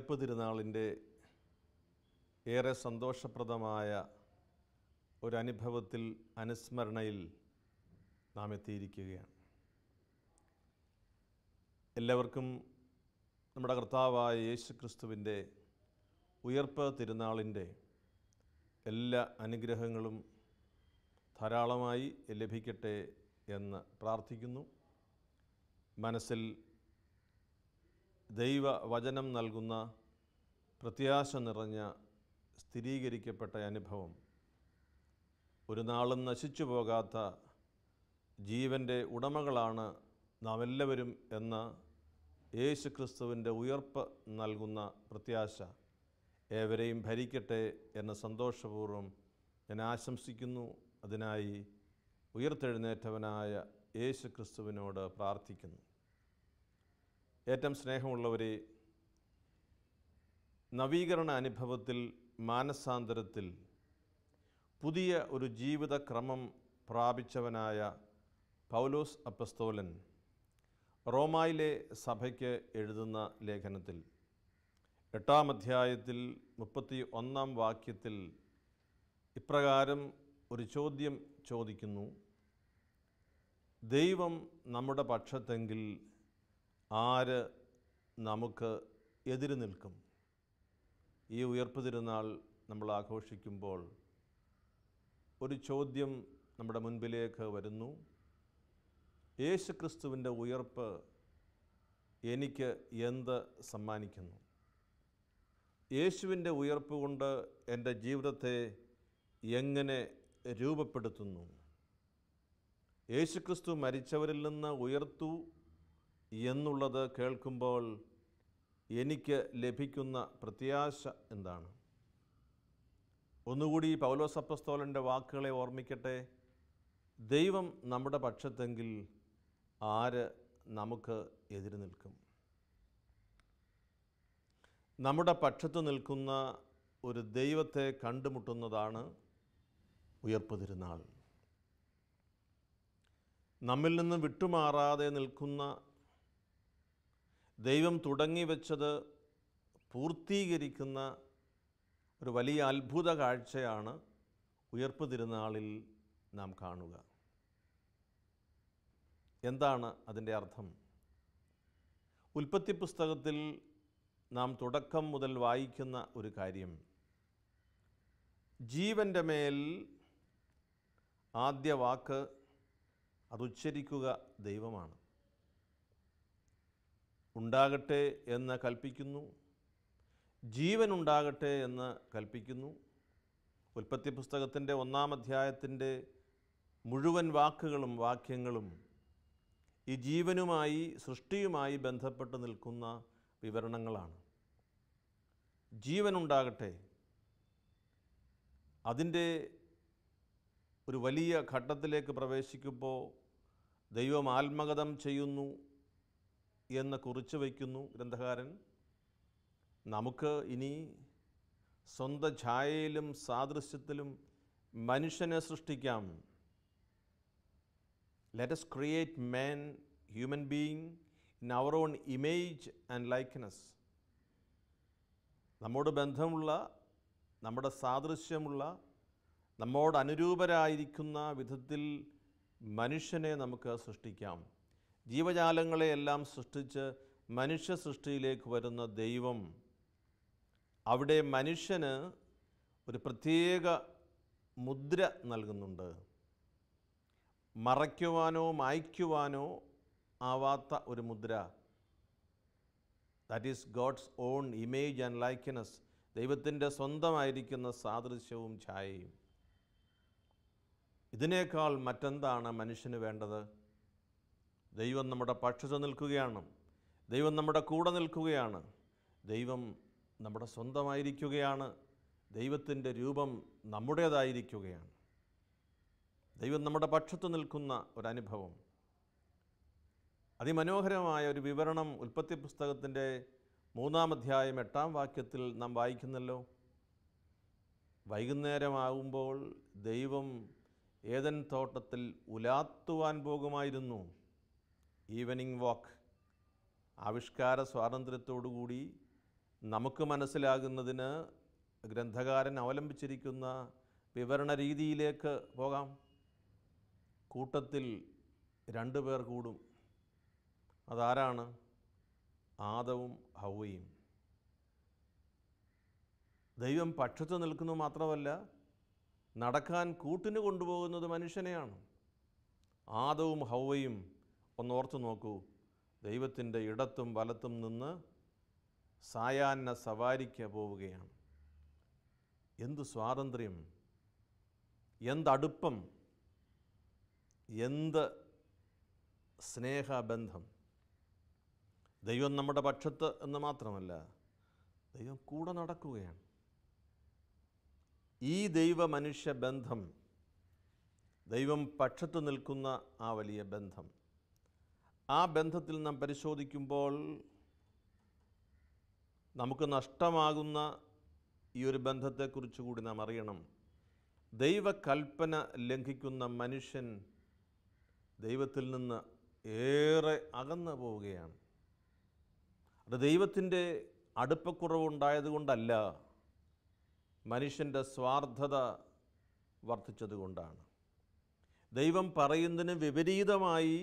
ഉയർപ്പ് തിരുനാളിൻ്റെ ഏറെ സന്തോഷപ്രദമായ ഒരനുഭവത്തിൽ അനുസ്മരണയിൽ നാം എത്തിയിരിക്കുകയാണ്. എല്ലാവർക്കും നമ്മുടെ കർത്താവായ യേശു ക്രിസ്തുവിൻ്റെ ഉയർപ്പ് തിരുനാളിൻ്റെ എല്ലാ അനുഗ്രഹങ്ങളും ധാരാളമായി ലഭിക്കട്ടെ എന്ന് പ്രാർത്ഥിക്കുന്നു. മനസ്സിൽ ദൈവവചനം നൽകുന്ന പ്രത്യാശ നിറഞ്ഞ സ്ഥിരീകരിക്കപ്പെട്ട അനുഭവം, ഒരു നാളും നശിച്ചു പോകാത്ത ജീവൻ്റെ ഉടമകളാണ് നാം എല്ലാവരും എന്ന യേശു ക്രിസ്തുവിൻ്റെ ഉയർപ്പ് നൽകുന്ന പ്രത്യാശ ഏവരെയും ഭരിക്കട്ടെ എന്ന് സന്തോഷപൂർവ്വം ഞാൻ ആശംസിക്കുന്നു. അതിനായി ഉയർത്തെഴുന്നേറ്റവനായ യേശു ക്രിസ്തുവിനോട് പ്രാർത്ഥിക്കുന്നു. ഏറ്റവും സ്നേഹമുള്ളവരെ, നവീകരണ അനുഭവത്തിൽ, മാനസാന്തരത്തിൽ പുതിയ ഒരു ജീവിതക്രമം പ്രാപിച്ചവനായ പൗലോസ് അപ്പസ്തോലൻ റോമായിലെ സഭയ്ക്ക് എഴുതുന്ന ലേഖനത്തിൽ 8-ാം അധ്യായത്തിൽ 31-ാം വാക്യത്തിൽ ഇപ്രകാരം ഒരു ചോദ്യം ചോദിക്കുന്നു: ദൈവം നമ്മുടെ പക്ഷത്തെങ്കിൽ ആര് നമുക്ക് എതിര് നിൽക്കും? ഈ ഉയർപ്പ് തിരുനാൾ നമ്മൾ ആഘോഷിക്കുമ്പോൾ ഒരു ചോദ്യം നമ്മുടെ മുൻപിലേക്ക് വരുന്നു. യേശു ക്രിസ്തുവിൻ്റെ ഉയർപ്പ് എനിക്ക് എന്ത് സമ്മാനിക്കുന്നു? യേശുവിൻ്റെ ഉയർപ്പ് കൊണ്ട് എൻ്റെ ജീവിതത്തെ എങ്ങനെ രൂപപ്പെടുത്തുന്നു? യേശു ക്രിസ്തു മരിച്ചവരിൽ നിന്ന് ഉയർത്തു എന്നുള്ളത് കേൾക്കുമ്പോൾ എനിക്ക് ലഭിക്കുന്ന പ്രത്യാശ എന്താണ്? ഒന്നുകൂടി പൗലോസ് അപ്പസ്തോലൻ്റെ വാക്കുകളെ ഓർമ്മിക്കട്ടെ: ദൈവം നമ്മുടെ പക്ഷത്തെങ്കിൽ ആര് നമുക്ക് എതിര് നിൽക്കും? നമ്മുടെ പക്ഷത്ത് നിൽക്കുന്ന ഒരു ദൈവത്തെ കണ്ടുമുട്ടുന്നതാണ് ഉയർപ്പ് തിരുനാൾ. നമ്മിൽ നിന്ന് വിട്ടുമാറാതെ നിൽക്കുന്ന, ദൈവം തുടങ്ങി വെച്ചത് പൂർത്തീകരിക്കുന്ന ഒരു വലിയ അത്ഭുത കാഴ്ചയാണ് ഉയർപ്പ് തിരുനാളിൽ നാം കാണുക. എന്താണ് അതിൻ്റെ അർത്ഥം? ഉൽപ്പത്തി പുസ്തകത്തിൽ നാം തുടക്കം മുതൽ വായിക്കുന്ന ഒരു കാര്യം, ജീവൻ്റെ മേൽ ആദ്യ വാക്ക് അതുച്ചരിക്കുക ദൈവമാണ്. ഉണ്ടാകട്ടെ എന്ന് കൽപ്പിക്കുന്നു, ജീവൻ ഉണ്ടാകട്ടെ എന്ന് കൽപ്പിക്കുന്നു. ഉൽപ്പത്തി പുസ്തകത്തിൻ്റെ 1-ാം അധ്യായത്തിൻ്റെ മുഴുവൻ വാക്കുകളും വാക്യങ്ങളും ഈ ജീവനുമായി, സൃഷ്ടിയുമായി ബന്ധപ്പെട്ട് നിൽക്കുന്ന വിവരണങ്ങളാണ്. ജീവനുണ്ടാകട്ടെ, അതിൻ്റെ ഒരു വലിയ ഘട്ടത്തിലേക്ക് പ്രവേശിക്കുമ്പോൾ ദൈവം ആത്മഗതം ചെയ്യുന്നു എന്ന് കുറിച്ച് വയ്ക്കുന്നു ഗ്രന്ഥകാരൻ. നമുക്ക് ഇനി സ്വന്തം ഛായയിലും സാദൃശ്യത്തിലും മനുഷ്യനെ സൃഷ്ടിക്കാം. Let us create man, human being, in our own image and likeness. നമ്മോട് ബന്ധമുള്ള, നമ്മുടെ സാദൃശ്യമുള്ള, നമ്മോട് അനുരൂപരായിരിക്കുന്ന വിധത്തിൽ മനുഷ്യനെ നമുക്ക് സൃഷ്ടിക്കാം. ജീവജാലങ്ങളെയെല്ലാം സൃഷ്ടിച്ച് മനുഷ്യ സൃഷ്ടിയിലേക്ക് വരുന്ന ദൈവം അവിടെ മനുഷ്യന് ഒരു പ്രത്യേക മുദ്ര നൽകുന്നുണ്ട്. മറയ്ക്കുവാനോ മായ്ക്കുവാനോ ആവാത്ത ഒരു മുദ്ര. That is God's own image and likeness. ദൈവത്തിൻ്റെ സ്വന്തമായിരിക്കുന്ന സാദൃശ്യവും ഛായയും. ഇതിനേക്കാൾ മറ്റെന്താണ് മനുഷ്യന് വേണ്ടത്? ദൈവം നമ്മുടെ പക്ഷത്ത് നിൽക്കുകയാണ്. ദൈവം നമ്മുടെ കൂടെ നിൽക്കുകയാണ്. ദൈവം നമ്മുടെ സ്വന്തമായിരിക്കുകയാണ്. ദൈവത്തിൻ്റെ രൂപം നമ്മുടേതായിരിക്കുകയാണ്. ദൈവം നമ്മുടെ പക്ഷത്ത് നിൽക്കുന്ന ഒരനുഭവം. അതിമനോഹരമായ ഒരു വിവരണം ഉൽപ്പത്തി പുസ്തകത്തിൻ്റെ 3-ാം അധ്യായം 8-ാം വാക്യത്തിൽ നാം വായിക്കുന്നല്ലോ. വൈകുന്നേരമാകുമ്പോൾ ദൈവം ഏദൻ തോട്ടത്തിൽ ഉലാത്തുവാൻ പോകുമായിരുന്നു. ഈവനിങ് വാക്ക്. ആവിഷ്കാര സ്വാതന്ത്ര്യത്തോടുകൂടി നമുക്ക് മനസ്സിലാകുന്നതിന് ഗ്രന്ഥകാരൻ അവലംബിച്ചിരിക്കുന്ന വിവരണ രീതിയിലേക്ക് പോകാം. കൂട്ടത്തിൽ 2 പേർ കൂടും. അതാരാണ്? ആദവും ഹവ്വയും. ദൈവം പക്ഷത്ത് നിൽക്കുന്നു മാത്രമല്ല, നടക്കാൻ കൂട്ടിന് കൊണ്ടുപോകുന്നത് മനുഷ്യനെയാണ്. ആദവും ഹവ്വയും ഒന്നോർത്ത് നോക്കൂ. ദൈവത്തിൻ്റെ ഇടത്തും വലത്തും നിന്ന് സായാഹ്ന സവാരിക്ക് പോവുകയാണ്. എന്ത് സ്വാതന്ത്ര്യം, എന്തടുപ്പം, എന്ത് സ്നേഹബന്ധം. ദൈവം നമ്മുടെ പക്ഷത്ത് എന്ന് മാത്രമല്ല, ദൈവം കൂടെ നടക്കുകയാണ്. ഈ ദൈവ മനുഷ്യ ബന്ധം, ദൈവം പക്ഷത്ത് നിൽക്കുന്ന ആ വലിയ ബന്ധം, ആ ബന്ധത്തിൽ നാം പരിശോധിക്കുമ്പോൾ നമുക്ക് നഷ്ടമാകുന്ന ഈ ഒരു ബന്ധത്തെക്കുറിച്ച് കൂടി നാം അറിയണം. ദൈവകൽപ്പന ലംഘിക്കുന്ന മനുഷ്യൻ ദൈവത്തിൽ നിന്ന് ഏറെ അകന്നു പോവുകയാണ്. അത് ദൈവത്തിൻ്റെ അടുപ്പക്കുറവുണ്ടായതുകൊണ്ടല്ല, മനുഷ്യൻ്റെ സ്വാർത്ഥത വർദ്ധിച്ചതുകൊണ്ടാണ്. ദൈവം പറയുന്നതിന് വിപരീതമായി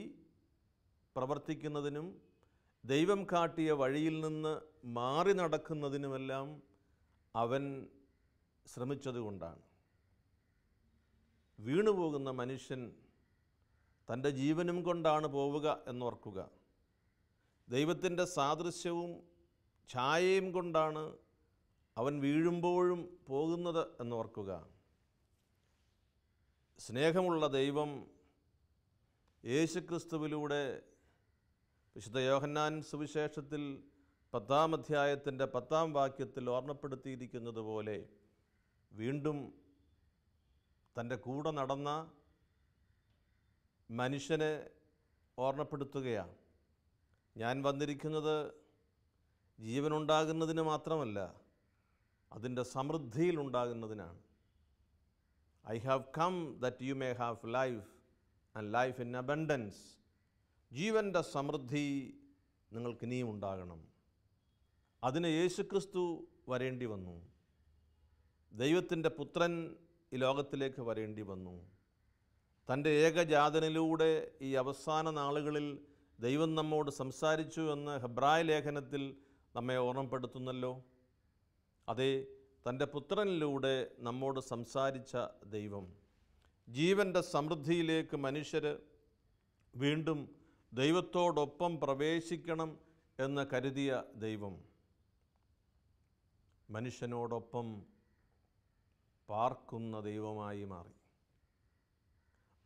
പ്രവർത്തിക്കുന്നതിനും ദൈവം കാട്ടിയ വഴിയിൽ നിന്ന് മാറി നടക്കുന്നതിനുമെല്ലാം അവൻ ശ്രമിച്ചതുകൊണ്ടാണ്. വീണുപോകുന്ന മനുഷ്യൻ തൻ്റെ ജീവനും കൊണ്ടാണ് പോവുക എന്നോർക്കുക. ദൈവത്തിൻ്റെ സാദൃശ്യവും ഛായയും കൊണ്ടാണ് അവൻ വീഴുമ്പോഴും പോകുന്നത് എന്നോർക്കുക. സ്നേഹമുള്ള ദൈവം യേശുക്രിസ്തുവിലൂടെ വിശുദ്ധ യോഹന്നാൻ സുവിശേഷത്തിൽ 10-ാം അധ്യായത്തിൻ്റെ 10-ാം വാക്യത്തിൽ ഓർമ്മപ്പെടുത്തിയിരിക്കുന്നത് പോലെ വീണ്ടും തൻ്റെ കൂടെ നടന്ന മനുഷ്യനെ ഓർമ്മപ്പെടുത്തുകയാണ്. ഞാൻ വന്നിരിക്കുന്നത് ജീവനുണ്ടാകുന്നതിന് മാത്രമല്ല, അതിൻ്റെ സമൃദ്ധിയിലുണ്ടാകുന്നതിനാണ്. I have come that you may have life and life in abundance. ജീവൻ്റെ സമൃദ്ധി നിങ്ങൾക്ക് ഇനിയും ഉണ്ടാകണം. അതിന് യേശുക്രിസ്തു വരേണ്ടി വന്നു. ദൈവത്തിൻ്റെ പുത്രൻ ഈ ലോകത്തിലേക്ക് വരേണ്ടി വന്നു. തൻ്റെ ഏകജാതനിലൂടെ ഈ അവസാന നാളുകളിൽ ദൈവം നമ്മോട് സംസാരിച്ചു എന്ന് ഹെബ്രായ ലേഖനത്തിൽ നമ്മെ ഓർമ്മപ്പെടുത്തുന്നല്ലോ. അതെ, തൻ്റെ പുത്രനിലൂടെ നമ്മോട് സംസാരിച്ച ദൈവം ജീവൻ്റെ സമൃദ്ധിയിലേക്ക് മനുഷ്യർ വീണ്ടും ദൈവത്തോടൊപ്പം പ്രവേശിക്കണം എന്ന് കരുതിയ ദൈവം മനുഷ്യനോടൊപ്പം പാർക്കുന്ന ദൈവമായി മാറി.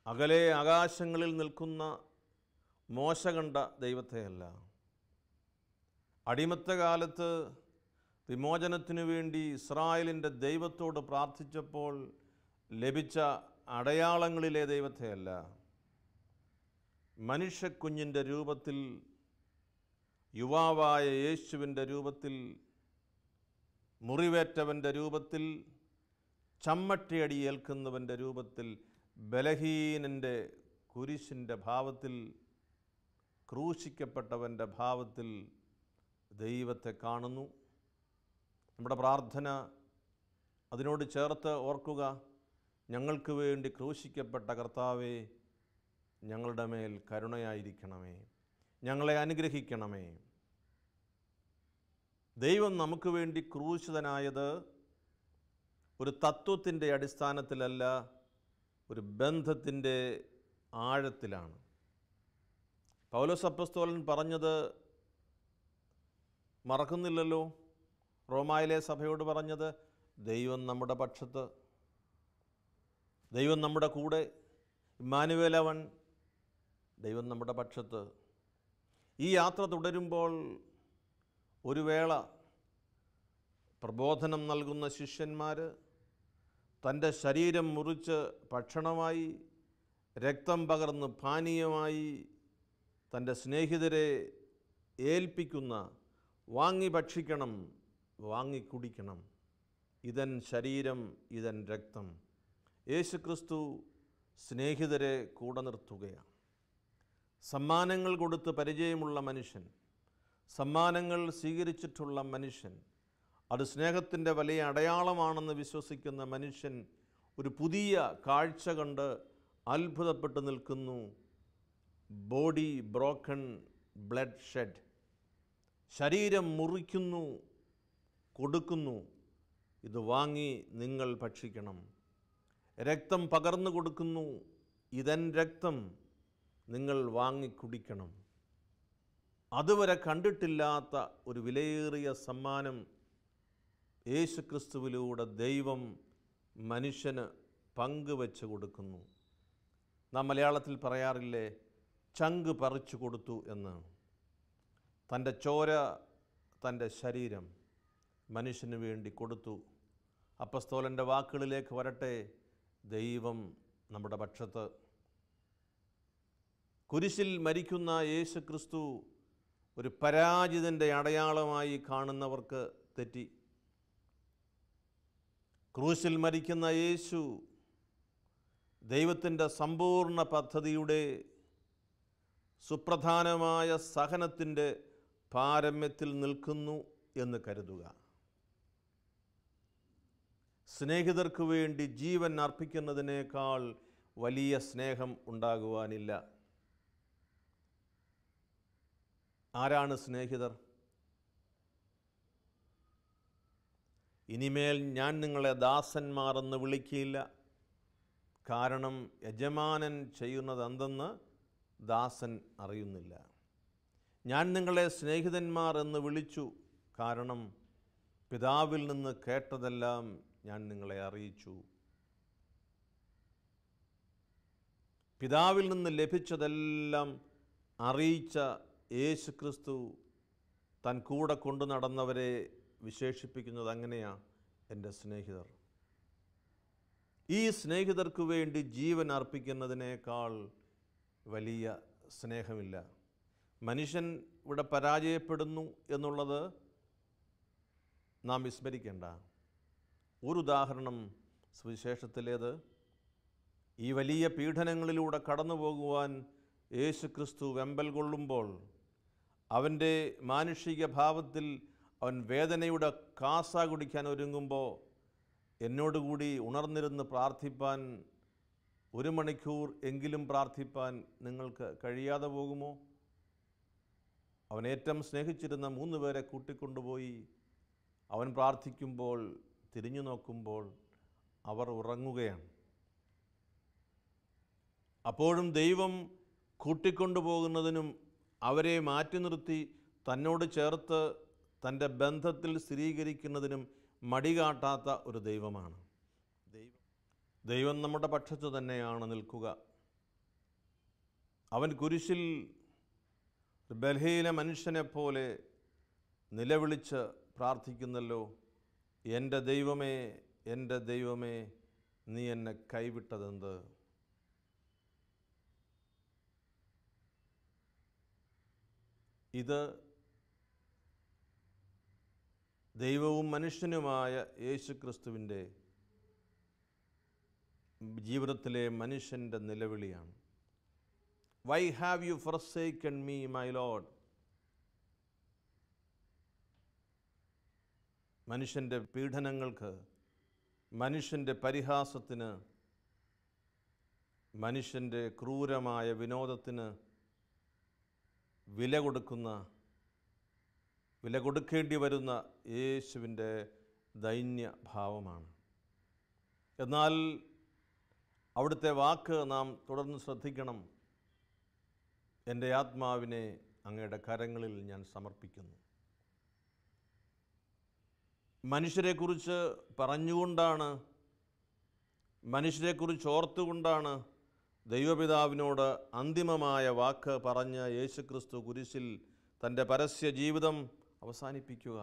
അകലെ ആകാശങ്ങളിൽ നിൽക്കുന്ന മോശ കണ്ട ദൈവത്തെയല്ല, അടിമത്ത കാലത്ത് വിമോചനത്തിനു വേണ്ടി ഇസ്രായേലിൻ്റെ ദൈവത്തോട് പ്രാർത്ഥിച്ചപ്പോൾ ലഭിച്ച അടയാളങ്ങളിലെ ദൈവത്തെയല്ല, മനുഷ്യക്കുഞ്ഞിൻ്റെ രൂപത്തിൽ, യുവാവായ യേശുവിൻ്റെ രൂപത്തിൽ, മുറിവേറ്റവൻ്റെ രൂപത്തിൽ, ചമ്മട്ടിയടി ഏൽക്കുന്നവൻ്റെ രൂപത്തിൽ, ബലഹീനൻ്റെ കുരിശിൻ്റെ ഭാവത്തിൽ, ക്രൂശിക്കപ്പെട്ടവൻ്റെ ഭാവത്തിൽ ദൈവത്തെ കാണുന്നു. നമ്മുടെ പ്രാർത്ഥന അതിനോട് ചേർത്ത് ഓർക്കുക. ഞങ്ങൾക്ക് വേണ്ടി ക്രൂശിക്കപ്പെട്ട കർത്താവേ, ഞങ്ങളുടെ മേൽ കരുണയായിരിക്കണമേ, ഞങ്ങളെ അനുഗ്രഹിക്കണമേ. ദൈവം നമുക്ക് വേണ്ടി ക്രൂശിതനായത് ഒരു തത്വത്തിൻ്റെ അടിസ്ഥാനത്തിലല്ല, ഒരു ബന്ധത്തിൻ്റെ ആഴത്തിലാണ്. പൗലോസ് അപ്പോസ്തലൻ പറഞ്ഞത് മറക്കുന്നില്ലല്ലോ. റോമായിലെ സഭയോട് പറഞ്ഞത്, ദൈവം നമ്മുടെ പക്ഷത്ത്, ദൈവം നമ്മുടെ കൂടെ, ഇമ്മാനുവേൽ അവൻ, ദൈവം നമ്മുടെ പക്ഷത്ത്. ഈ യാത്ര തുടരുമ്പോൾ ഒരു വേള പ്രബോധനം നൽകുന്ന ശിഷ്യന്മാർ തൻ്റെ ശരീരം മുറിച്ച് ഭക്ഷണമായി, രക്തം പകർന്ന് പാനീയമായി തൻ്റെ സ്നേഹിതരെ ഏൽപ്പിക്കുന്ന, വാങ്ങി ഭക്ഷിക്കണം, വാങ്ങി കുടിക്കണം, ഇതൻ ശരീരം, ഇതൻ രക്തം. യേശുക്രിസ്തു സ്നേഹിതരെ കൂടെ നിർത്തുകയാണ്. സമ്മാനങ്ങൾ കൊടുത്ത് പരിചയമുള്ള മനുഷ്യൻ, സമ്മാനങ്ങൾ സ്വീകരിച്ചിട്ടുള്ള മനുഷ്യൻ, അത് സ്നേഹത്തിൻ്റെ വലിയ അടയാളമാണെന്ന് വിശ്വസിക്കുന്ന മനുഷ്യൻ ഒരു പുതിയ കാഴ്ച കണ്ട് അത്ഭുതപ്പെട്ട് നിൽക്കുന്നു. Body broken, blood shed. ശരീരം മുറിക്കുന്നു, കൊടുക്കുന്നു. ഇത് വാങ്ങി നിങ്ങൾ ഭക്ഷിക്കണം. രക്തം പകർന്നു കൊടുക്കുന്നു. ഇതൻ രക്തം നിങ്ങൾ വാങ്ങി കുടിക്കണം. അതുവരെ കണ്ടിട്ടില്ലാത്ത ഒരു വിലയേറിയ സമ്മാനം യേശുക്രിസ്തുവിലൂടെ ദൈവം മനുഷ്യന് പങ്കുവെച്ച് കൊടുക്കുന്നു. നാം മലയാളത്തിൽ പറയാറില്ലേ, ചങ്ക് പറിച്ചു കൊടുത്തു എന്ന്. തൻ്റെ ചോര, തൻ്റെ ശരീരം മനുഷ്യന് വേണ്ടി കൊടുത്തു. അപ്പസ്തോലൻ്റെ വാക്കുകളിലേക്ക് വരട്ടെ, ദൈവം നമ്മുടെ പക്ഷത്ത്. കുരിശിൽ മരിക്കുന്ന യേശു ക്രിസ്തു ഒരു പരാജിതൻ്റെ അടയാളമായി കാണുന്നവർക്ക് തെറ്റി. ക്രൂശിൽ മരിക്കുന്ന യേശു ദൈവത്തിൻ്റെ സമ്പൂർണ്ണ പദ്ധതിയുടെ സുപ്രധാനമായ സഹനത്തിൻ്റെ പാരമ്യത്തിൽ നിൽക്കുന്നു എന്ന് കരുതുക. സ്നേഹിതർക്ക് വേണ്ടി ജീവൻ അർപ്പിക്കുന്നതിനേക്കാൾ വലിയ സ്നേഹം ഉണ്ടാകുവാനില്ല. ആരാണ് സ്നേഹിതർ? ഇനിമേൽ ഞാൻ നിങ്ങളെ ദാസന്മാർ എന്ന് വിളിക്കുകയില്ല, കാരണം യജമാനൻ ചെയ്യുന്നത് എന്തെന്ന് ദാസൻ അറിയുന്നില്ല. ഞാൻ നിങ്ങളെ സ്നേഹിതന്മാർ എന്ന് വിളിച്ചു, കാരണം പിതാവിൽ നിന്ന് കേട്ടതെല്ലാം ഞാൻ നിങ്ങളെ അറിയിച്ചു. പിതാവിൽ നിന്ന് ലഭിച്ചതെല്ലാം അറിയിച്ച യേശു ക്രിസ്തു താൻ കൂടെ കൊണ്ടു നടന്നവരെ വിശേഷിപ്പിക്കുന്നത് അങ്ങനെയാണ്, എൻ്റെ സ്നേഹിതർ. ഈ സ്നേഹിതർക്ക് വേണ്ടി ജീവൻ അർപ്പിക്കുന്നതിനേക്കാൾ വലിയ സ്നേഹമില്ല. മനുഷ്യൻ ഇവിടെ പരാജയപ്പെടുന്നു എന്നുള്ളത് നാം വിസ്മരിക്കേണ്ട. ഒരു ഉദാഹരണം സുവിശേഷത്തിലേത്. ഈ വലിയ പീഡനങ്ങളിലൂടെ കടന്നു പോകുവാൻ യേശു ക്രിസ്തു വെമ്പൽ കൊള്ളുമ്പോൾ അവൻ്റെ മാനുഷിക ഭാവത്തിൽ അവൻ വേദനയുടെ കാസ കുടിക്കാൻ ഒരുങ്ങുമ്പോൾ എന്നോടുകൂടി ഉണർന്നിരുന്ന് പ്രാർത്ഥിപ്പാൻ 1 മണിക്കൂർ എങ്കിലും പ്രാർത്ഥിപ്പാൻ നിങ്ങൾക്ക് കഴിയാതെ പോകുമോ? അവൻ ഏറ്റവും സ്നേഹിച്ചിരുന്ന 3 പേരെ കൂട്ടിക്കൊണ്ടുപോയി അവൻ പ്രാർത്ഥിക്കുമ്പോൾ തിരിഞ്ഞു നോക്കുമ്പോൾ അവർ ഉറങ്ങുകയാണ്. അപ്പോഴും ദൈവം കൂട്ടിക്കൊണ്ടുപോകുന്നതിനും അവരെ മാറ്റി നിർത്തി തന്നോട് ചേർത്ത് തൻ്റെ ബന്ധത്തിൽ സ്ഥിരീകരിക്കുന്നതിനും മടികാട്ടാത്ത ഒരു ദൈവമാണ്. ദൈവം നമ്മുടെ പക്ഷത്ത് തന്നെയാണ് നിൽക്കുക. അവൻ കുരിശിൽ ബലഹീന മനുഷ്യനെപ്പോലെ നിലവിളിച്ച് പ്രാർത്ഥിക്കുന്നല്ലോ, എൻ്റെ ദൈവമേ, എൻ്റെ ദൈവമേ, നീ എന്നെ കൈവിട്ടതെന്ത്? ഇത് ദൈവവും മനുഷ്യനുമായ യേശു ക്രിസ്തുവിൻ്റെ ജീവിതത്തിലെ മനുഷ്യൻ്റെ നിലവിളിയാണ്. Why have you forsaken me, my Lord? മനുഷ്യൻ്റെ പീഡനങ്ങൾക്ക്, മനുഷ്യൻ്റെ പരിഹാസത്തിന്, മനുഷ്യൻ്റെ ക്രൂരമായ വിനോദത്തിന് വില കൊടുക്കേണ്ടി വരുന്ന യേശുവിൻ്റെ ദൈന്യഭാവമാണ്. എന്നാൽ അവിടുത്തെ വാക്ക് നാം തുടർന്ന് ശ്രദ്ധിക്കണം. എൻ്റെ ആത്മാവിനെ അങ്ങയുടെ കരങ്ങളിൽ ഞാൻ സമർപ്പിക്കുന്നു. മനുഷ്യരെക്കുറിച്ച് പറഞ്ഞുകൊണ്ടാണ്, മനുഷ്യരെക്കുറിച്ച് ഓർത്തുകൊണ്ടാണ് ദൈവപിതാവിനോട് അന്തിമമായ വാക്ക് പറഞ്ഞ യേശുക്രിസ്തു കുരിശിൽ തൻ്റെ പരസ്യ ജീവിതം അവസാനിപ്പിക്കുക.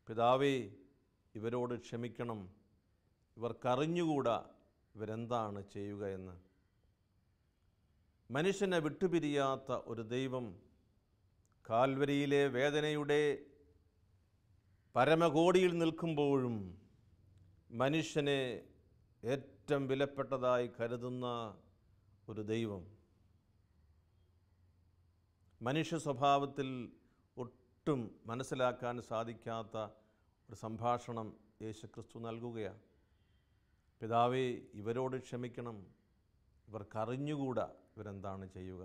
പിതാവേ, ഇവരോട് ക്ഷമിക്കണം, ഇവർക്കറിഞ്ഞുകൂടാ ഇവരെന്താണ് ചെയ്യുക എന്ന്. മനുഷ്യനെ വിട്ടുപിരിയാത്ത ഒരു ദൈവം കാൽവരിയിലെ വേദനയുടെ പരമകോടിയിൽ നിൽക്കുമ്പോഴും മനുഷ്യനെ ഏറ്റവും വിലപ്പെട്ടതായി കരുതുന്ന ഒരു ദൈവം. മനുഷ്യ സ്വഭാവത്തിൽ ഒട്ടും മനസ്സിലാക്കാൻ സാധിക്കാത്ത ഒരു സംഭാഷണം യേശുക്രിസ്തു നൽകുകയാണ്. പിതാവേ, ഇവരോട് ക്ഷമിക്കണം, ഇവർക്കറിഞ്ഞുകൂടാ ഇവരെന്താണ് ചെയ്യുക.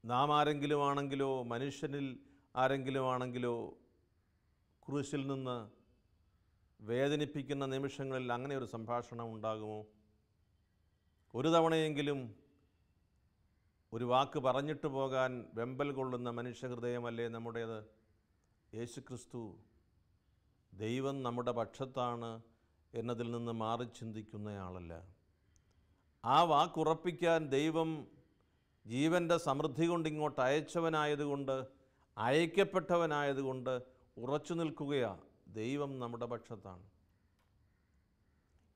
നാം ആരെങ്കിലും ആണെങ്കിലോ, മനുഷ്യനിൽ ആരെങ്കിലും ആണെങ്കിലോ ക്രൂശിൽ നിന്ന് വേദനിപ്പിക്കുന്ന നിമിഷങ്ങളിൽ അങ്ങനെ ഒരു സംഭാഷണം ഉണ്ടാകുമോ? ഒരു തവണയെങ്കിലും ഒരു വാക്ക് പറഞ്ഞിട്ട് പോകാൻ വെമ്പൽ കൊള്ളുന്ന മനുഷ്യഹൃദയമല്ലേ നമ്മുടേത്? യേശുക്രിസ്തു ദൈവം നമ്മുടെ പക്ഷത്താണ് എന്നതിൽ നിന്ന് മാറി ചിന്തിക്കുന്നയാളല്ല. ആ വാക്കുറപ്പിക്കാൻ ദൈവം ജീവൻ്റെ സമൃദ്ധി കൊണ്ട് ഇങ്ങോട്ട് അയച്ചവനായതുകൊണ്ട്, അയക്കപ്പെട്ടവനായതുകൊണ്ട് ഉറച്ചു നിൽക്കുകയാണ്. ദൈവം നമ്മുടെ പക്ഷത്താണ്.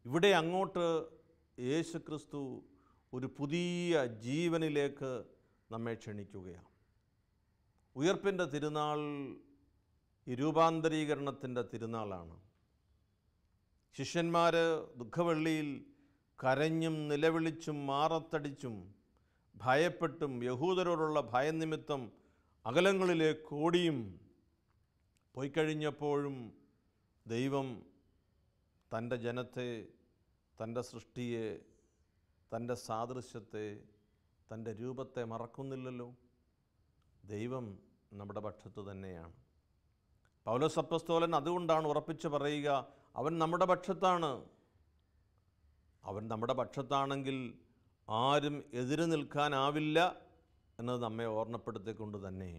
ഇവിടെ അങ്ങോട്ട് യേശുക്രിസ്തു ഒരു പുതിയ ജീവനിലേക്ക് നമ്മെ ക്ഷണിക്കുകയാണ്. ഉയർപ്പിൻ്റെ തിരുനാൾ ഈ രൂപാന്തരീകരണത്തിൻ്റെ തിരുനാളാണ്. ശിഷ്യന്മാർ ദുഃഖവെള്ളിയിൽ കരഞ്ഞും നിലവിളിച്ചും മാറത്തടിച്ചും ഭയപ്പെട്ടും യഹൂദരോടുള്ള ഭയനിമിത്തം അകലങ്ങളിലേക്ക് ഓടിയും പോയിക്കഴിഞ്ഞപ്പോഴും ദൈവം തൻ്റെ ജനത്തെ, തൻ്റെ സൃഷ്ടിയെ, തൻ്റെ സാദൃശ്യത്തെ, തൻ്റെ രൂപത്തെ മറക്കുന്നില്ലല്ലോ. ദൈവം നമ്മുടെ പക്ഷത്ത് തന്നെയാണ്. പൗലോസ് അപ്പോസ്തലൻ അതുകൊണ്ടാണ് ഉറപ്പിച്ച് പറയുക, അവൻ നമ്മുടെ പക്ഷത്താണ്. അവൻ നമ്മുടെ പക്ഷത്താണെങ്കിൽ ആരും എതിര് നിൽക്കാനാവില്ല എന്നത് നമ്മെ ഓർമ്മപ്പെടുത്തിക്കൊണ്ട് തന്നെ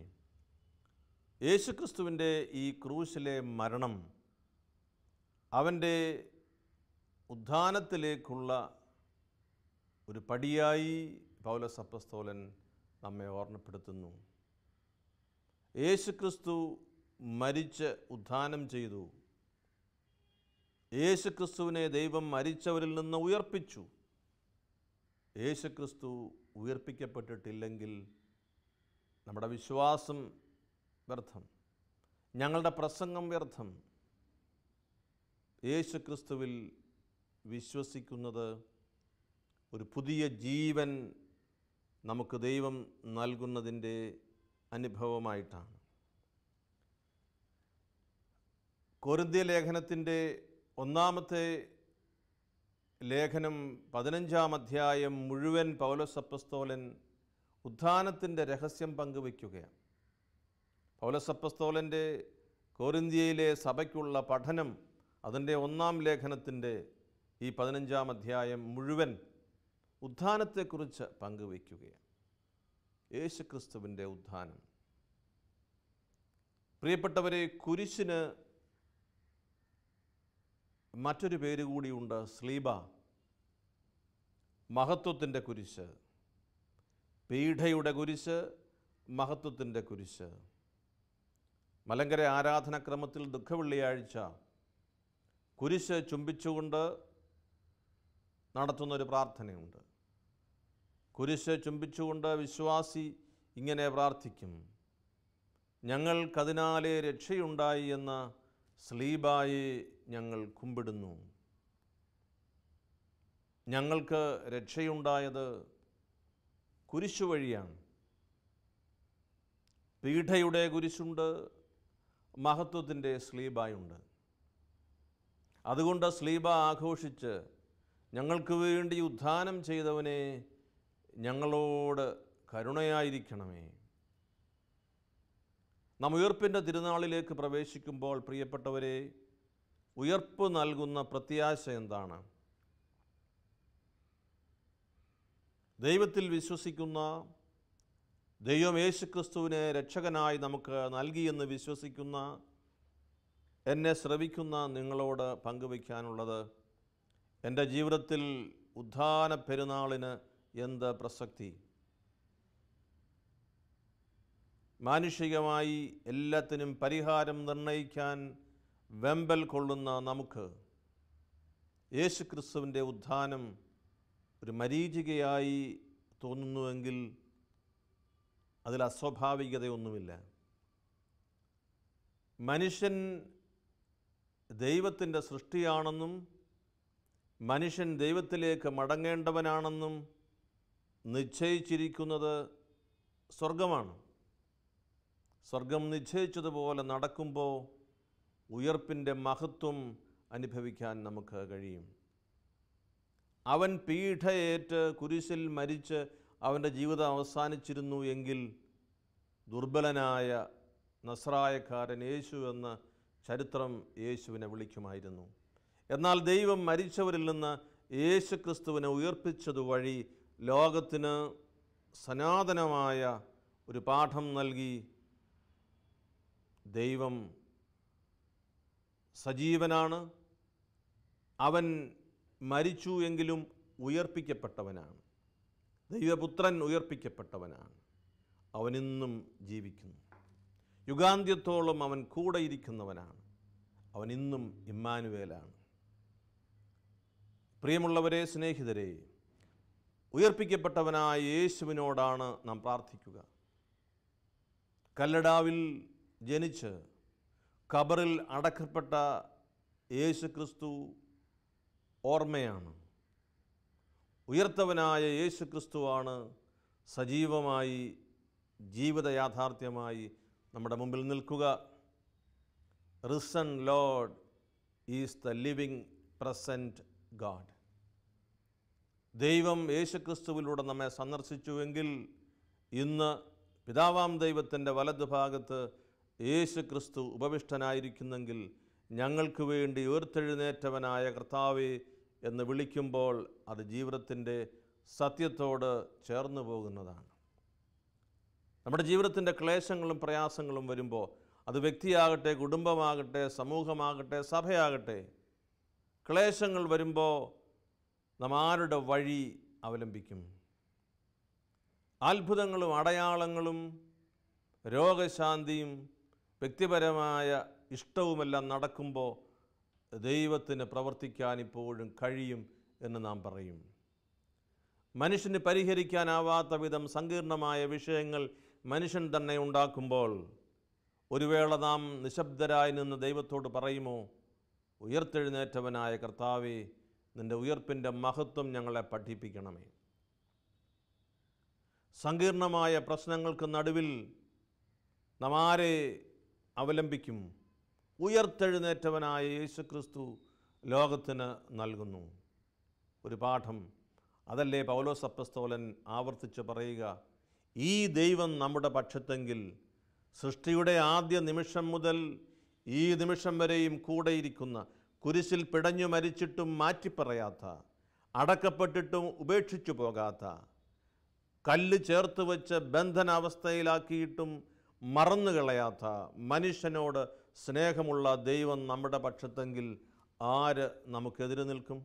യേശുക്രിസ്തുവിൻ്റെ ഈ ക്രൂശിലെ മരണം അവൻ്റെ ഉത്ഥാനത്തിലേക്കുള്ള ഒരു പടിയായി പൗലോസ് അപ്പോസ്തലൻ നമ്മെ ഓർമ്മപ്പെടുത്തുന്നു. യേശുക്രിസ്തു മരിച്ച് ഉത്ഥാനം ചെയ്തു. യേശുക്രിസ്തുവിനെ ദൈവം മരിച്ചവരിൽ നിന്ന് ഉയർപ്പിച്ചു. യേശുക്രിസ്തു ഉയർപ്പിക്കപ്പെട്ടിട്ടില്ലെങ്കിൽ നമ്മുടെ വിശ്വാസം വ്യർത്ഥം, ഞങ്ങളുടെ പ്രസംഗം വ്യർത്ഥം. യേശുക്രിസ്തുവിൽ വിശ്വസിക്കുന്നത് ഒരു പുതിയ ജീവൻ നമുക്ക് ദൈവം നൽകുന്നതിൻ്റെ അനുഭവമായിട്ടാണ്. കൊരിന്ത്യ ലേഖനത്തിൻ്റെ ഒന്നാമത്തെ ലേഖനം 15-ാം അധ്യായം മുഴുവൻ പൗലോസ് അപ്പോസ്തലൻ ഉത്ഥാനത്തിൻ്റെ രഹസ്യം പങ്കുവയ്ക്കുകയാണ്. പൗലോസ് അപ്പോസ്തലൻ്റെ കൊരിന്ത്യയിലെ സഭയ്ക്കുള്ള പഠനം അതിൻ്റെ 1-ാം ലേഖനത്തിൻ്റെ ഈ 15-ാം അധ്യായം മുഴുവൻ ഉത്ഥാനത്തെക്കുറിച്ച് പങ്കുവയ്ക്കുകയാണ്. യേശുക്രിസ്തുവിൻ്റെ ഉത്ഥാനം. പ്രിയപ്പെട്ടവരെ, കുരിശിന് മറ്റൊരു പേര് കൂടിയുണ്ട്, സ്ലീബ. മഹത്വത്തിൻ്റെ കുരിശ്, പീഠയുടെ കുരിശ്, മഹത്വത്തിൻ്റെ കുരിശ്. മലങ്കര ആരാധനാക്രമത്തിൽ ദുഃഖവെള്ളിയാഴ്ച കുരിശ് ചുംബിച്ചുകൊണ്ട് നടത്തുന്നൊരു പ്രാർത്ഥനയുണ്ട്. കുരിശ് ചുംബിച്ചുകൊണ്ട് വിശ്വാസി ഇങ്ങനെ പ്രാർത്ഥിക്കും: ഞങ്ങൾക്കതിനാലെ രക്ഷയുണ്ടായി എന്ന സ്ലീബായെ ഞങ്ങൾ കുമ്പിടുന്നു. ഞങ്ങൾക്ക് രക്ഷയുണ്ടായത് കുരിശു വഴിയാണ്. പീഠയുടെ കുരിശുണ്ട്, മഹത്വത്തിൻ്റെ സ്ലീബായുണ്ട്. അതുകൊണ്ട് സ്ലീബ ആഘോഷിച്ച് ഞങ്ങൾക്ക് വേണ്ടി ഉത്ഥാനം ചെയ്തവനെ ഞങ്ങളോട് കരുണയായിരിക്കണമേ. നാം ഉയർപ്പിൻ്റെ തിരുനാളിലേക്ക് പ്രവേശിക്കുമ്പോൾ പ്രിയപ്പെട്ടവരെ, ഉയർപ്പ് നൽകുന്ന പ്രത്യാശ എന്താണ്? ദൈവത്തിൽ വിശ്വസിക്കുന്ന, ദൈവം യേശുക്രിസ്തുവിനെ രക്ഷകനായി നമുക്ക് നൽകിയെന്ന് വിശ്വസിക്കുന്ന എന്നെ ശ്രവിക്കുന്ന നിങ്ങളോട് പങ്കുവയ്ക്കാനുള്ളത്, എൻ്റെ ജീവിതത്തിൽ ഉത്ഥാന പെരുന്നാളിന് എന്ത് പ്രസക്തി? മാനുഷികമായി എല്ലാത്തിനും പരിഹാരം നിർണയിക്കാൻ വെമ്പൽ കൊള്ളുന്ന നമുക്ക് യേശുക്രിസ്തുവിൻ്റെ ഉത്ഥാനം ഒരു മരീചികയായി തോന്നുന്നുവെങ്കിൽ അതിൽ അസ്വാഭാവികതയൊന്നുമില്ല. മനുഷ്യൻ ദൈവത്തിൻ്റെ സൃഷ്ടിയാണെന്നും മനുഷ്യൻ ദൈവത്തിലേക്ക് മടങ്ങേണ്ടവനാണെന്നും നിശ്ചയിച്ചിരിക്കുന്നത് സ്വർഗമാണ്. സ്വർഗം നിശ്ചയിച്ചതുപോലെ നടക്കുമ്പോൾ ഉയർപ്പിൻ്റെ മഹത്വം അനുഭവിക്കാൻ നമുക്ക് കഴിയും. അവൻ പീഡയേറ്റ് കുരിശിൽ മരിച്ച് അവൻ്റെ ജീവിതം അവസാനിച്ചിരുന്നു എങ്കിൽ ദുർബലനായ നസ്രായക്കാരൻ യേശു എന്ന ചരിത്രം യേശുവിനെ വിളിക്കുമായിരുന്നു. എന്നാൽ ദൈവം മരിച്ചവരിൽ നിന്ന് യേശു ക്രിസ്തുവിനെ ഉയർപ്പിച്ചതുവഴി ലോകത്തിന് സനാതനമായ ഒരു പാഠം നൽകി. ദൈവം സജീവനാണ്, അവൻ മരിച്ചു എങ്കിലും ഉയർപ്പിക്കപ്പെട്ടവനാണ്. ദൈവപുത്രൻ ഉയർപ്പിക്കപ്പെട്ടവനാണ്, അവനിന്നും ജീവിക്കുന്നു. യുഗാന്ത്യത്തോളം അവൻ കൂടെ ഇരിക്കുന്നവനാണ്, അവനിന്നും ഇമ്മാനുവേലാണ്. പ്രിയമുള്ളവരെ, സ്നേഹിതരെ, ഉയർപ്പിക്കപ്പെട്ടവനായ യേശുവിനോടാണ് നാം പ്രാർത്ഥിക്കുക. കല്ലടാവിൽ ജനിച്ച് ഖബറിൽ അടക്കപ്പെട്ട യേശു ക്രിസ്തു ഓർമ്മയാണ്. ഉയർത്തവനായ യേശു ക്രിസ്തുവാണ് സജീവമായി ജീവിത യാഥാർത്ഥ്യമായി നമ്മുടെ മുമ്പിൽ നിൽക്കുക. Risen Lord is the living present God. ദൈവം യേശു ക്രിസ്തുവിലൂടെ നമ്മെ സന്ദർശിച്ചുവെങ്കിൽ ഇന്ന് പിതാവാം ദൈവത്തിൻ്റെ വലതുഭാഗത്ത് യേശു ക്രിസ്തു ഉപവിഷ്ടനായിരിക്കുന്നെങ്കിൽ ഞങ്ങൾക്ക് വേണ്ടി ഉയർത്തെഴുന്നേറ്റവനായ കർത്താവേ എന്ന് വിളിക്കുമ്പോൾ അത് ജീവിതത്തിൻ്റെ സത്യത്തോട് ചേർന്നു പോകുന്നതാണ്. നമ്മുടെ ജീവിതത്തിൻ്റെ ക്ലേശങ്ങളും പ്രയാസങ്ങളും വരുമ്പോൾ അത് വ്യക്തിയാകട്ടെ, കുടുംബമാകട്ടെ, സമൂഹമാകട്ടെ, സഭയാകട്ടെ, ക്ലേശങ്ങൾ വരുമ്പോൾ നാം ആരുടെ വഴി അവലംബിക്കും? അത്ഭുതങ്ങളും അടയാളങ്ങളും രോഗശാന്തിയും വ്യക്തിപരമായ ഇഷ്ടവുമെല്ലാം നടക്കുമ്പോൾ ദൈവത്തിന് പ്രവർത്തിക്കാൻ ഇപ്പോഴും കഴിയും എന്ന് നാം പറയും. മനുഷ്യന് പരിഹരിക്കാനാവാത്ത വിധം സങ്കീർണമായ വിഷയങ്ങൾ മനുഷ്യൻ തന്നെ ഉണ്ടാക്കുമ്പോൾ ഒരു വേള നാം നിശബ്ദരായി നിന്ന് ദൈവത്തോട് പറയുമോ, ഉയർത്തെഴുന്നേറ്റവനായ കർത്താവേ, നിൻ്റെ ഉയർപ്പിൻ്റെ മഹത്വം ഞങ്ങളെ പഠിപ്പിക്കണമേ. സങ്കീർണമായ പ്രശ്നങ്ങൾക്ക് നടുവിൽ നാം ആരെ അവലംബിക്കും? ഉയർത്തെഴുന്നേറ്റവനായ യേശു ക്രിസ്തു ലോകത്തിന് നൽകുന്നു ഒരു പാഠം. അതല്ലേ പൗലോസ് അപ്പസ്തോലൻ ആവർത്തിച്ച് പറയുക, ഈ ദൈവം നമ്മുടെ പക്ഷത്തെങ്കിൽ സൃഷ്ടിയുടെ ആദ്യ നിമിഷം മുതൽ ഈ നിമിഷം വരെയും കൂടെയിരിക്കുന്ന, കുരിശിൽ പിടഞ്ഞു മരിച്ചിട്ടും മാറ്റിപ്പറയാത്ത, അടക്കപ്പെട്ടിട്ടും ഉപേക്ഷിച്ചു പോകാത്ത, കല്ല് ചേർത്ത് വെച്ച് ബന്ധനാവസ്ഥയിലാക്കിയിട്ടും മറന്നുകളയാത്ത, മനുഷ്യനോട് സ്നേഹമുള്ള ദൈവം നമ്മുടെ പക്ഷത്തെങ്കിൽ ആര് നമുക്കെതിരെ നിൽക്കും?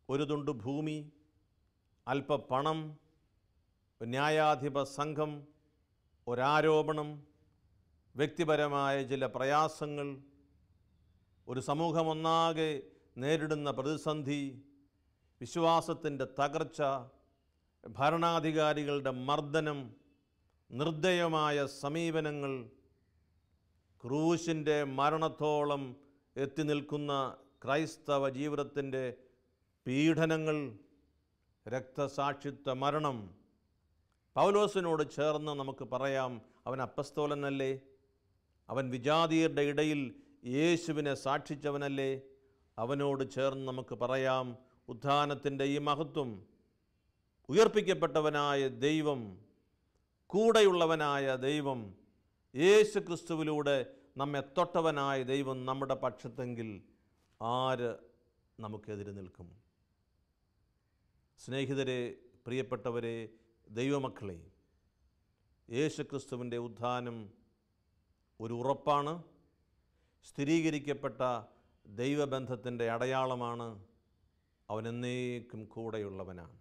ഒരു തുണ്ട് ഭൂമി, അല്പ പണം, ന്യായാധിപ സംഘം, ഒരാരോപണം, വ്യക്തിപരമായ ചില പ്രയാസങ്ങൾ, ഒരു സമൂഹമൊന്നാകെ നേരിടുന്ന പ്രതിസന്ധി, വിശ്വാസത്തിൻ്റെ തകർച്ച, ഭരണാധികാരികളുടെ മർദ്ദനം, നിർദ്ദയമായ സമീപനങ്ങൾ, ക്രൂശിൻ്റെ മരണത്തോളം എത്തി നിൽക്കുന്ന ക്രൈസ്തവ ജീവിതത്തിൻ്റെ പീഡനങ്ങൾ, രക്തസാക്ഷിത്വ മരണം. പൗലോസിനോട് ചേർന്ന് നമുക്ക് പറയാം, അവൻ അപ്പസ്തോലനല്ലേ? അവൻ വിജാതിയരുടെ ഇടയിൽ യേശുവിനെ സാക്ഷിച്ചവനല്ലേ? അവനോട് ചേർന്ന് നമുക്ക് പറയാം, ഉത്ഥാനത്തിൻ്റെ ഈ മഹത്വം, ഉയർപ്പിക്കപ്പെട്ടവനായ ദൈവം, കൂടെയുള്ളവനായ ദൈവം, യേശു ക്രിസ്തുവിലൂടെ നമ്മെ തൊട്ടവനായ ദൈവം നമ്മുടെ പക്ഷത്തെങ്കിൽ ആര് നമുക്കെതിരെ നിൽക്കും? സ്നേഹിതരെ, പ്രിയപ്പെട്ടവരെ, ദൈവമക്കളെ, യേശു ക്രിസ്തുവിൻ്റെ ഉത്ഥാനം ഒരു ഉറപ്പാണ്, സ്ഥിരീകരിക്കപ്പെട്ട ദൈവബന്ധത്തിൻ്റെ അടയാളമാണ്. അവൻ എന്നേക്കും കൂടെയുള്ളവനാണ്.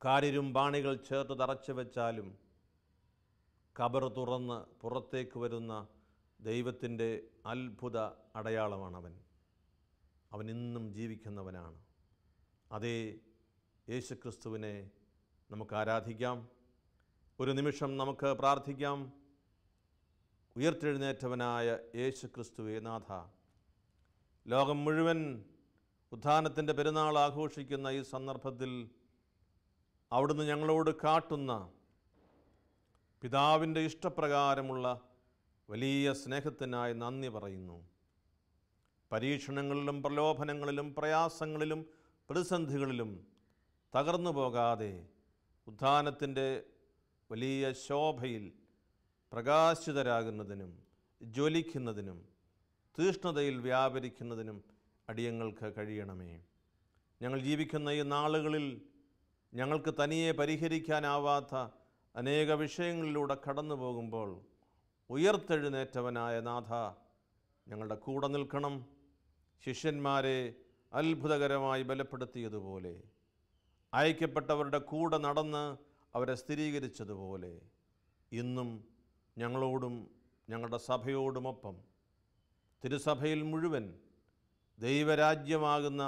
കാരിരും ബാണികൾ ചേർത്ത് തറച്ചു വെച്ചാലും ഖബർ തുറന്ന് പുറത്തേക്ക് വരുന്ന ദൈവത്തിൻ്റെ അത്ഭുത അടയാളമാണവൻ. അവൻ ഇന്നും ജീവിക്കുന്നവനാണ്. അതേ യേശുക്രിസ്തുവിനെ നമുക്ക് ആരാധിക്കാം. ഒരു നിമിഷം നമുക്ക് പ്രാർത്ഥിക്കാം. ഉയർത്തെഴുന്നേറ്റവനായ യേശുക്രിസ്തുവേ നാഥ, ലോകം മുഴുവൻ ഉത്ഥാനത്തിൻ്റെ പെരുന്നാൾ ആഘോഷിക്കുന്ന ഈ സന്ദർഭത്തിൽ അവിടുന്ന് ഞങ്ങളോട് കാട്ടുന്ന പിതാവിൻ്റെ ഇഷ്ടപ്രകാരമുള്ള വലിയ സ്നേഹത്തിനായി നന്ദി പറയുന്നു. പരീക്ഷണങ്ങളിലും പ്രലോഭനങ്ങളിലും പ്രയാസങ്ങളിലും പ്രതിസന്ധികളിലും തകർന്നു പോകാതെ ഉത്ഥാനത്തിൻ്റെ വലിയ ശോഭയിൽ പ്രകാശിതരാകുന്നതിനും ജ്വലിക്കുന്നതിനും തീഷ്ണതയിൽ വ്യാപരിക്കുന്നതിനും അടിയങ്ങൾക്ക് കഴിയണമേ. ഞങ്ങൾ ജീവിക്കുന്ന ഈ നാളുകളിൽ ഞങ്ങൾക്ക് തനിയെ പരിഹരിക്കാനാവാത്ത അനേക വിഷയങ്ങളിലൂടെ കടന്നു പോകുമ്പോൾ ഉയർത്തെഴുന്നേറ്റവനായ നാഥ, ഞങ്ങളുടെ കൂടെ നിൽക്കണം. ശിഷ്യന്മാരെ അത്ഭുതകരമായി ബലപ്പെടുത്തിയതുപോലെ, അയക്കപ്പെട്ടവരുടെ കൂടെ നടന്ന് അവരെ സ്ഥിരീകരിച്ചതുപോലെ, ഇന്നും ഞങ്ങളോടും ഞങ്ങളുടെ സഭയോടുമൊപ്പം തിരുസഭയിൽ മുഴുവൻ, ദൈവരാജ്യമാകുന്ന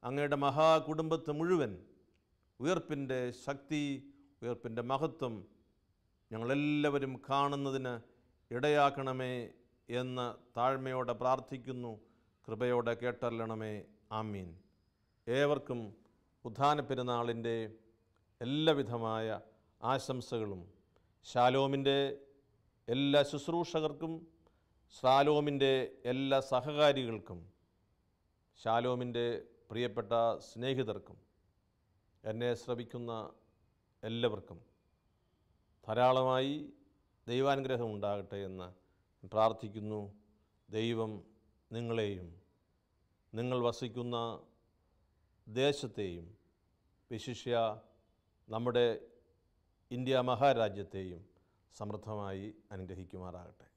അങ്ങയുടെ മഹാകുടുംബത്തെ മുഴുവൻ ഉയർപ്പിൻ്റെ ശക്തി, ഉയർപ്പിൻ്റെ മഹത്വം ഞങ്ങളെല്ലാവരും കാണുന്നതിന് ഇടയാക്കണമേ എന്ന് താഴ്മയോടെ പ്രാർത്ഥിക്കുന്നു. കൃപയോടെ കേട്ടല്ലണമേ. ആമീൻ. ഏവർക്കും ഉത്ഥാന പെരുന്നാളിൻ്റെ എല്ലാവിധമായ ആശംസകളും ശാലോമിൻ്റെ എല്ലാ ശുശ്രൂഷകർക്കും, ശാലോമിൻ്റെ എല്ലാ സഹകാരികൾക്കും, ശാലോമിൻ്റെ പ്രിയപ്പെട്ട സ്നേഹിതർക്കും, എന്നെ ശ്രവിക്കുന്ന എല്ലാവർക്കും ധാരാളമായി ദൈവാനുഗ്രഹം ഉണ്ടാകട്ടെ എന്ന് പ്രാർത്ഥിക്കുന്നു. ദൈവം നിങ്ങളെയും നിങ്ങൾ വസിക്കുന്ന ദേശത്തെയും വിശിഷ്യ നമ്മുടെ ഇന്ത്യ മഹാരാജ്യത്തെയും സമൃദ്ധമായി അനുഗ്രഹിക്കുമാറാകട്ടെ.